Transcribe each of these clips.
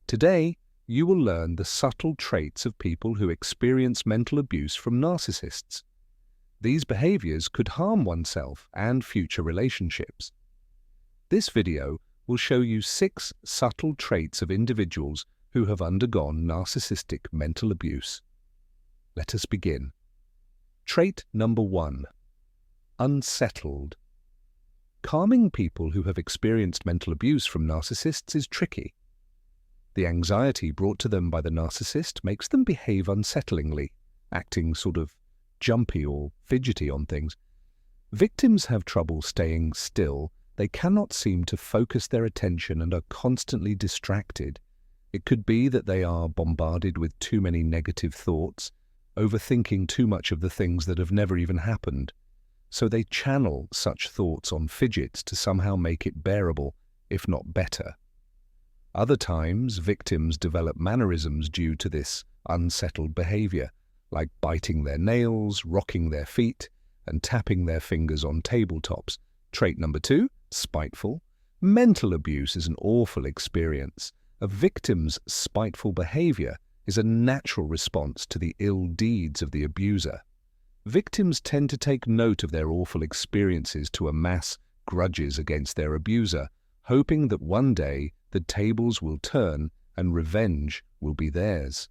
Today, you will learn the subtle traits of people who experience mental abuse from narcissists. These behaviors could harm oneself and future relationships. This video will show you 6 subtle traits of individuals who have undergone narcissistic mental abuse. Let us begin. Trait number 1. Unsettled. Calming people who have experienced mental abuse from narcissists is tricky. The anxiety brought to them by the narcissist makes them behave unsettlingly, acting sort of jumpy or fidgety on things. Victims have trouble staying still. They cannot seem to focus their attention and are constantly distracted. It could be that they are bombarded with too many negative thoughts, overthinking too much of the things that have never even happened. So they channel such thoughts on fidgets to somehow make it bearable, if not better. Other times, victims develop mannerisms due to this unsettled behavior, like biting their nails, rocking their feet, and tapping their fingers on tabletops. Trait number 2, spiteful. Mental abuse is an awful experience. A victim's spiteful behavior is a natural response to the ill deeds of the abuser. Victims tend to take note of their awful experiences to amass grudges against their abuser, hoping that one day the tables will turn and revenge will be theirs.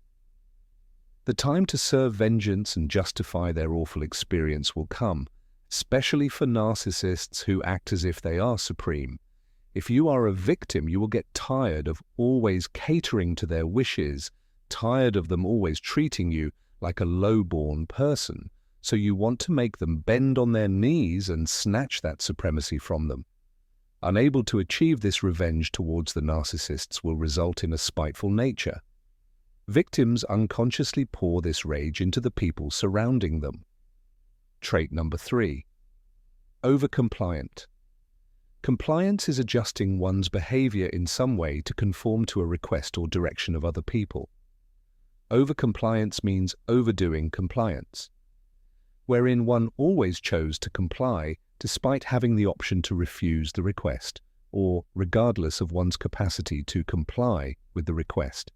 The time to serve vengeance and justify their awful experience will come, especially for narcissists who act as if they are supreme. If you are a victim, you will get tired of always catering to their wishes, tired of them always treating you like a low-born person, so you want to make them bend on their knees and snatch that supremacy from them. Unable to achieve this revenge towards the narcissists will result in a spiteful nature. Victims unconsciously pour this rage into the people surrounding them. Trait number 3. Overcompliant. Compliance is adjusting one's behavior in some way to conform to a request or direction of other people. Overcompliance means overdoing compliance, wherein one always chose to comply despite having the option to refuse the request, or regardless of one's capacity to comply with the request.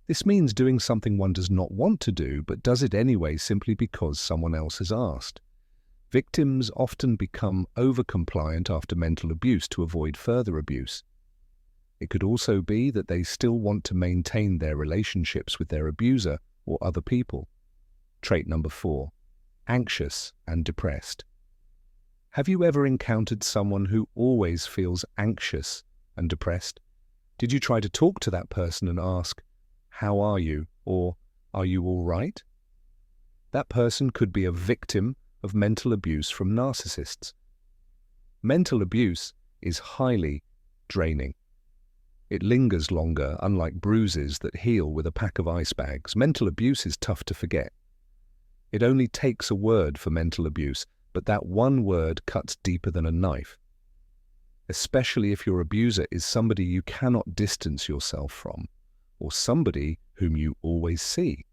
This means doing something one does not want to do, but does it anyway simply because someone else has asked. Victims often become overcompliant after mental abuse to avoid further abuse. It could also be that they still want to maintain their relationships with their abuser or other people. Trait number 4. Anxious and depressed. Have you ever encountered someone who always feels anxious and depressed? Did you try to talk to that person and ask, "How are you?" or "Are you all right?" That person could be a victim of mental abuse from narcissists. Mental abuse is highly draining. It lingers longer, unlike bruises that heal with a pack of ice bags. Mental abuse is tough to forget. It only takes a word for mental abuse, but that one word cuts deeper than a knife, especially if your abuser is somebody you cannot distance yourself from, or somebody whom you always see.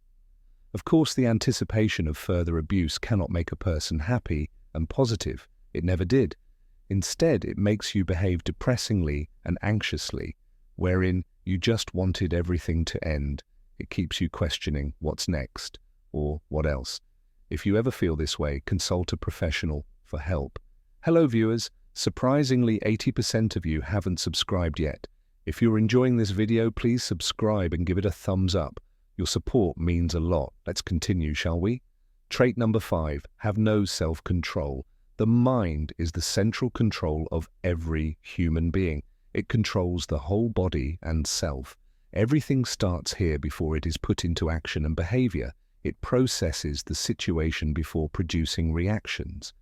Of course, the anticipation of further abuse cannot make a person happy and positive. It never did. Instead, it makes you behave depressingly and anxiously, wherein you just wanted everything to end. It keeps you questioning what's next, or what else. If you ever feel this way, consult a professional for help. Hello viewers, surprisingly 80% of you haven't subscribed yet. If you're enjoying this video, please subscribe and give it a thumbs up. Your support means a lot. Let's continue, shall we? Trait number 5, have no self-control. The mind is the central control of every human being. It controls the whole body and self. Everything starts here before it is put into action and behavior. It processes the situation before producing reactions.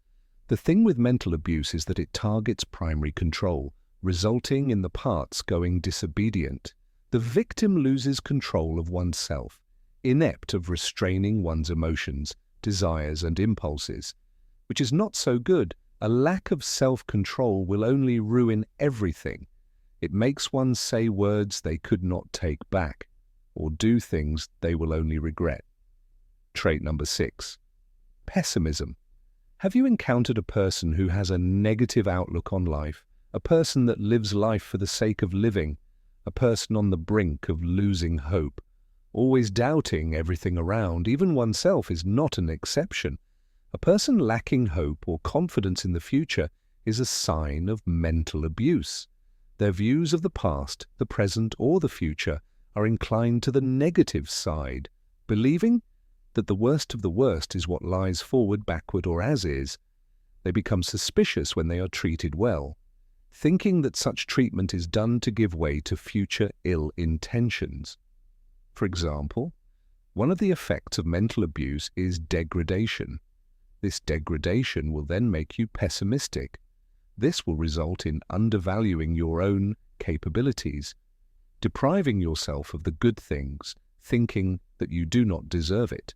The thing with mental abuse is that it targets primary control, resulting in the parts going disobedient. The victim loses control of oneself, inept of restraining one's emotions, desires, and impulses, which is not so good. A lack of self-control will only ruin everything. It makes one say words they could not take back, or do things they will only regret. Trait number 6. Pessimism. Have you encountered a person who has a negative outlook on life, a person that lives life for the sake of living, a person on the brink of losing hope, always doubting everything around, even oneself, is not an exception. A person lacking hope or confidence in the future is a sign of mental abuse. Their views of the past, the present, or the future are inclined to the negative side, believing that the worst of the worst is what lies forward, backward, or as is. They become suspicious when they are treated well, thinking that such treatment is done to give way to future ill intentions. For example, one of the effects of mental abuse is degradation. This degradation will then make you pessimistic. This will result in undervaluing your own capabilities, depriving yourself of the good things, thinking that you do not deserve it.